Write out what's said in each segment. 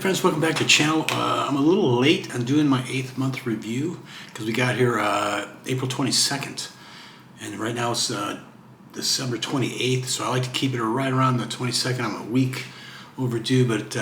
friends, welcome back to the channel. I'm a little late on doing my 8th month review because we got here April 22nd, and right now it's December 28th, so I like to keep it right around the 22nd. I'm a week overdue, but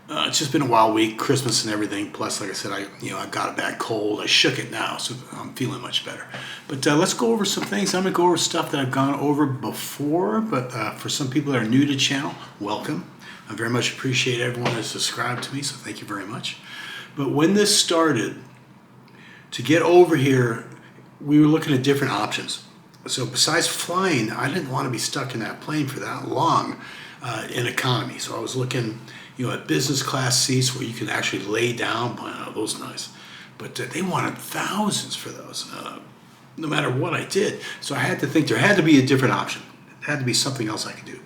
it's just been a wild week, Christmas and everything. Plus, like I said, I got a bad cold. I shook it now, so I'm feeling much better. But let's go over some things. I'm gonna go over stuff that I've gone over before, but for some people that are new to the channel, welcome. I very much appreciate everyone that's subscribed to me, so thank you very much. But when this started, to get over here, we were looking at different options. So besides flying, I didn't want to be stuck in that plane for that long in economy. So I was looking, at business class seats where you can actually lay down. Wow, those are nice. But they wanted thousands for those, no matter what I did. So I had to think there had to be a different option. There had to be something else I could do.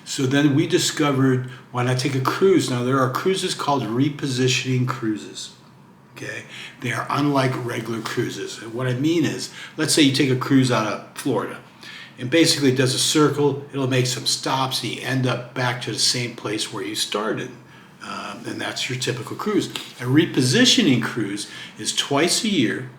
So then we discovered, why not take a cruise? Now there are cruises called repositioning cruises. Okay, they are unlike regular cruises. And what I mean is, let's say you take a cruise out of Florida, and basically it does a circle. It'll make some stops, and you end up back to the same place where you started. And that's your typical cruise. A repositioning cruise is twice a year.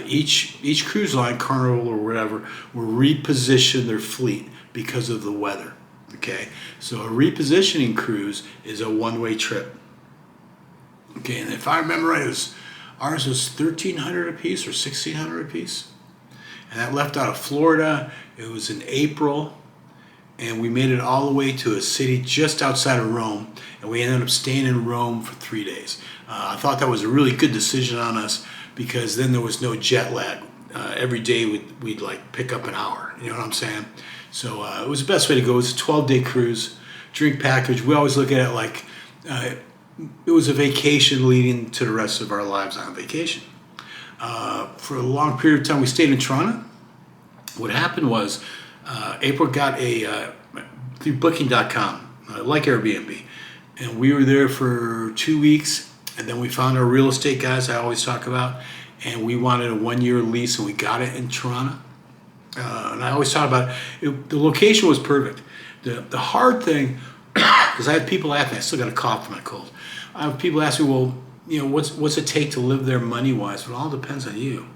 Each cruise line, Carnival or whatever, will reposition their fleet because of the weather. Okay, so a repositioning cruise is a one-way trip. Okay, and if I remember right, ours was $1,300 a piece or $1,600 a piece, and that left out of Florida. It was in April, and we made it all the way to a city just outside of Rome, and we ended up staying in Rome for 3 days. I thought that was a really good decision on us because then there was no jet lag. Every day we'd like pick up an hour. You know what I'm saying? So it was the best way to go. It was a 12-day cruise, drink package. We always look at it like it was a vacation leading to the rest of our lives on vacation. For a long period of time, we stayed in Toronto. What happened was April got through Booking.com, like Airbnb, and we were there for 2 weeks, and then we found our real estate guys I always talk about, and we wanted a 1-year lease, and we got it in Toronto. And I always talk about it, the location was perfect. The hard thing, because I had people ask me, I still got a cough from my cold. I have people ask me, well, what's it take to live there money-wise? Well, it all depends on you.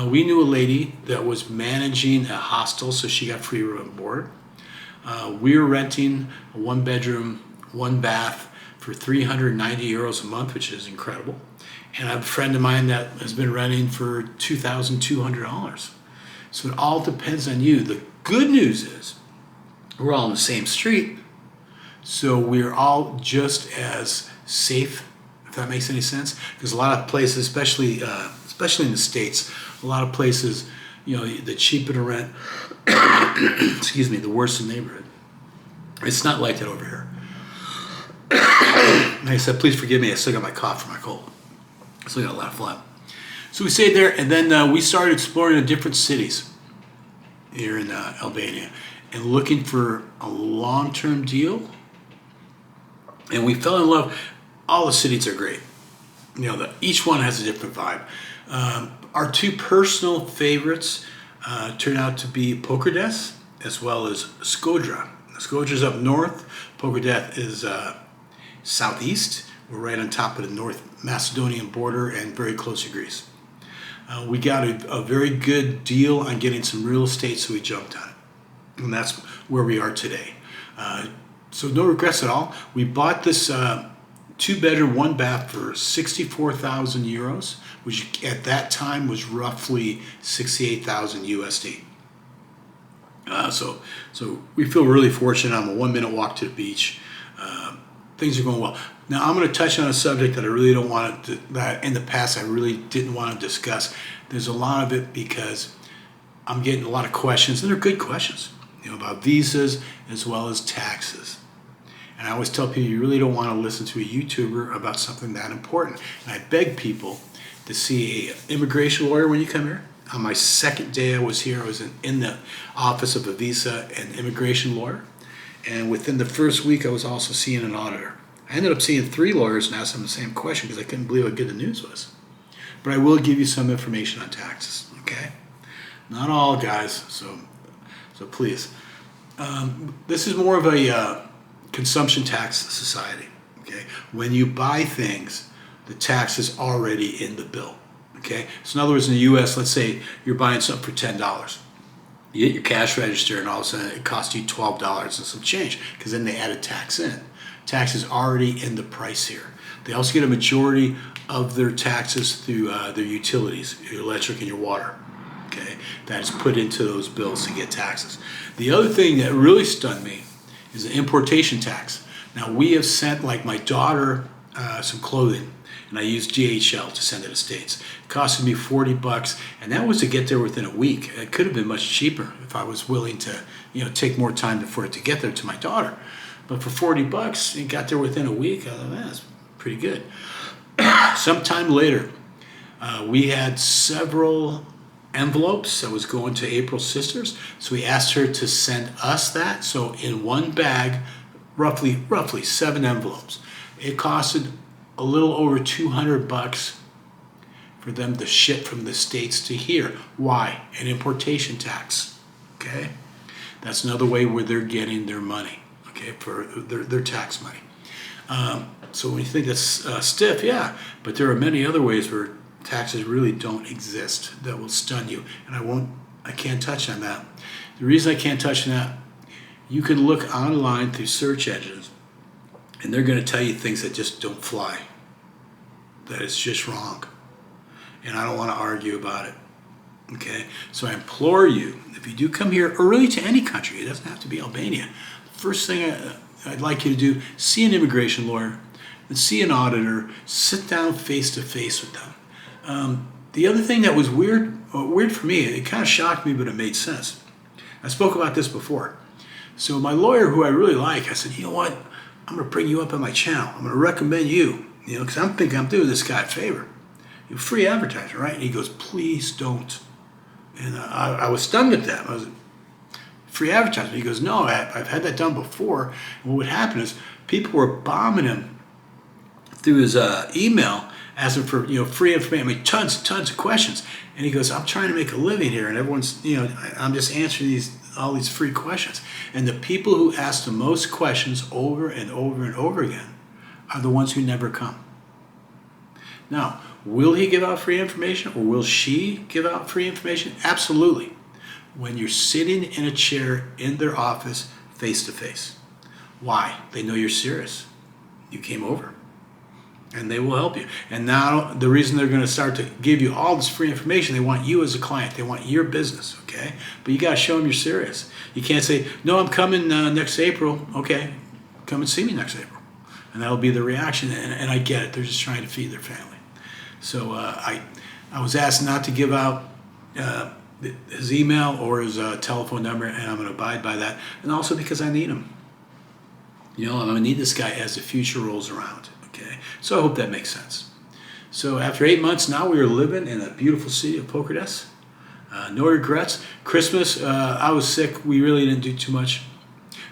We knew a lady that was managing a hostel, so she got free room and board. We were renting a 1-bedroom, 1-bath for €390 a month, which is incredible. And I have a friend of mine that has been renting for $2,200. So it all depends on you. The good news is we're all on the same street, so we're all just as safe, if that makes any sense. Because a lot of places, especially in the States, a lot of places, the cheaper to rent, excuse me, the worse the neighborhood. It's not like that over here. Like I said, please forgive me, I still got my cough from my cold. I still got a lot of phlegm. So we stayed there, and then we started exploring the different cities here in Albania and looking for a long-term deal. And we fell in love. All the cities are great. Each one has a different vibe. Our two personal favorites turned out to be Pokrdes as well as Skodra. Skodra's up north. Pokrdes is southeast. We're right on top of the North Macedonian border and very close to Greece. We got a very good deal on getting some real estate, so we jumped on it. And that's where we are today. So no regrets at all. We bought this 2-bedroom, 1-bath for €64,000, which at that time was roughly 68,000 USD. So we feel really fortunate. I'm a 1-minute walk to the beach. Things are going well. Now I'm going to touch on a subject that I really don't want to, that in the past I really didn't want to discuss. There's a lot of it because I'm getting a lot of questions, and they're good questions, about visas as well as taxes. And I always tell people you really don't want to listen to a YouTuber about something that important. And I beg people to see an immigration lawyer when you come here. On my second day I was here, I was in the office of a visa and immigration lawyer. And within the first week, I was also seeing an auditor. I ended up seeing 3 lawyers and asked them the same question because I couldn't believe how good the news was. But I will give you some information on taxes, okay? Not all, guys, so please. This is more of a consumption tax society. Okay, when you buy things, the tax is already in the bill. Okay, so in other words, in the U.S., let's say you're buying something for $10. You get your cash register, and all of a sudden it costs you $12 and some change, because then they added tax in. Tax is already in the price here. They also get a majority of their taxes through their utilities, your electric and your water. Okay, that is put into those bills to get taxes. The other thing that really stunned me is the importation tax. Now, we have sent, like, my daughter some clothing, and I used DHL to send it to the States. It costed me $40, and that was to get there within a week. It could have been much cheaper if I was willing to, take more time for it to get there to my daughter. But for $40, it got there within a week. I thought, that's pretty good. Sometime later, we had several envelopes that was going to April's sisters, so we asked her to send us that. So in one bag, roughly 7 envelopes. It costed a little over $200 for them to ship from the States to here. Why? An importation tax. Okay, that's another way where they're getting their money. Okay, for their tax money. So when you think that's stiff, yeah, but there are many other ways where taxes really don't exist that will stun you, and I can't touch on that. The reason I can't touch on that, you can look online through search engines, and they're going to tell you things that just don't fly, that it's just wrong, and I don't want to argue about it. Okay, so I implore you, if you do come here, or really to any country, it doesn't have to be Albania, the first thing I'd like you to do, see an immigration lawyer, and see an auditor, sit down face to face with them. The other thing that was weird for me, it kind of shocked me, but it made sense. I spoke about this before. So my lawyer, who I really like, I said, you know what? I'm going to bring you up on my channel. I'm going to recommend you, because I'm thinking I'm doing this guy a favor. You're free advertising, right? And he goes, please don't. And I was stunned at that. I was free advertising. He goes, no, I've had that done before. And what would happen is people were bombing him through his email, asking for free information. I mean, tons of questions. And he goes, I'm trying to make a living here, and everyone's I'm just answering all these free questions. And the people who ask the most questions over and over and over again are the ones who never come. Now, will he give out free information, or will she give out free information? Absolutely. When you're sitting in a chair in their office face to face. Why? They know you're serious. You came over. And they will help you. And now the reason they're going to start to give you all this free information, they want you as a client. They want your business, okay? But you got to show them you're serious. You can't say, no, I'm coming next April. Okay, come and see me next April. And that'll be the reaction. And I get it. They're just trying to feed their family. So I was asked not to give out his email or his telephone number, and I'm going to abide by that. And also because I need him. I'm going to need this guy as the future rolls around. Okay, so I hope that makes sense. So after 8 months, now we are living in a beautiful city of Pokerdes. No regrets. Christmas, I was sick. We really didn't do too much.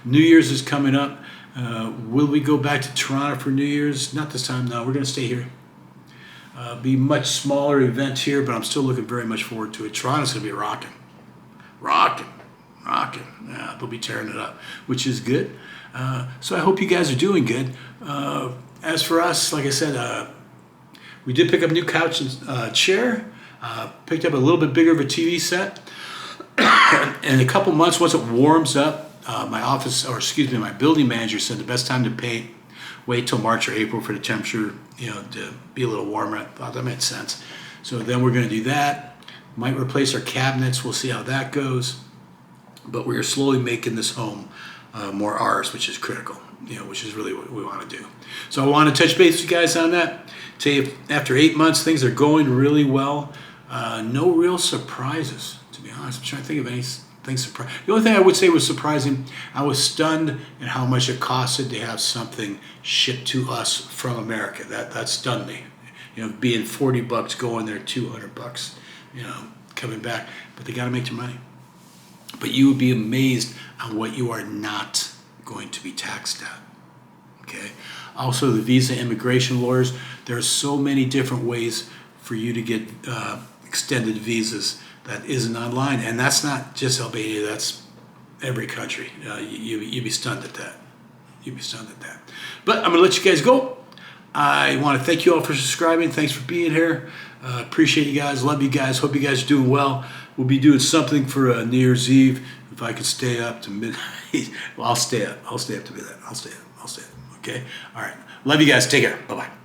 New Year's is coming up. Will we go back to Toronto for New Year's? Not this time. No, we're going to stay here. Be much smaller event here, but I'm still looking very much forward to it. Toronto's going to be rocking. Yeah, they'll be tearing it up, which is good. So I hope you guys are doing good. As for us, like I said, we did pick up a new couch and chair, picked up a little bit bigger of a TV set. And in a couple months, once it warms up, my building manager said the best time to paint, wait till March or April for the temperature, to be a little warmer. I thought that made sense. So then we're going to do that. Might replace our cabinets. We'll see how that goes. But we are slowly making this home more ours, which is critical. Which is really what we want to do. So I want to touch base with you guys on that. Tell you, after 8 months, things are going really well. No real surprises, to be honest. I'm trying to think of anything surprising. The only thing I would say was surprising, I was stunned at how much it costed to have something shipped to us from America. That stunned me. Being $40 going there, $200, coming back. But they got to make their money. But you would be amazed on what you are not going to be taxed at. Okay. Also, the visa immigration lawyers, there are so many different ways for you to get extended visas that isn't online, and that's not just Albania, that's every country. You'd be stunned at that. But I'm going to let you guys go. I want to thank you all for subscribing. Thanks for being here. Appreciate you guys. Love you guys. Hope you guys are doing well. We'll be doing something for New Year's Eve. If I could stay up to midnight, well, I'll stay up. I'll stay up to midnight. I'll stay up. Okay? All right. Love you guys. Take care. Bye-bye.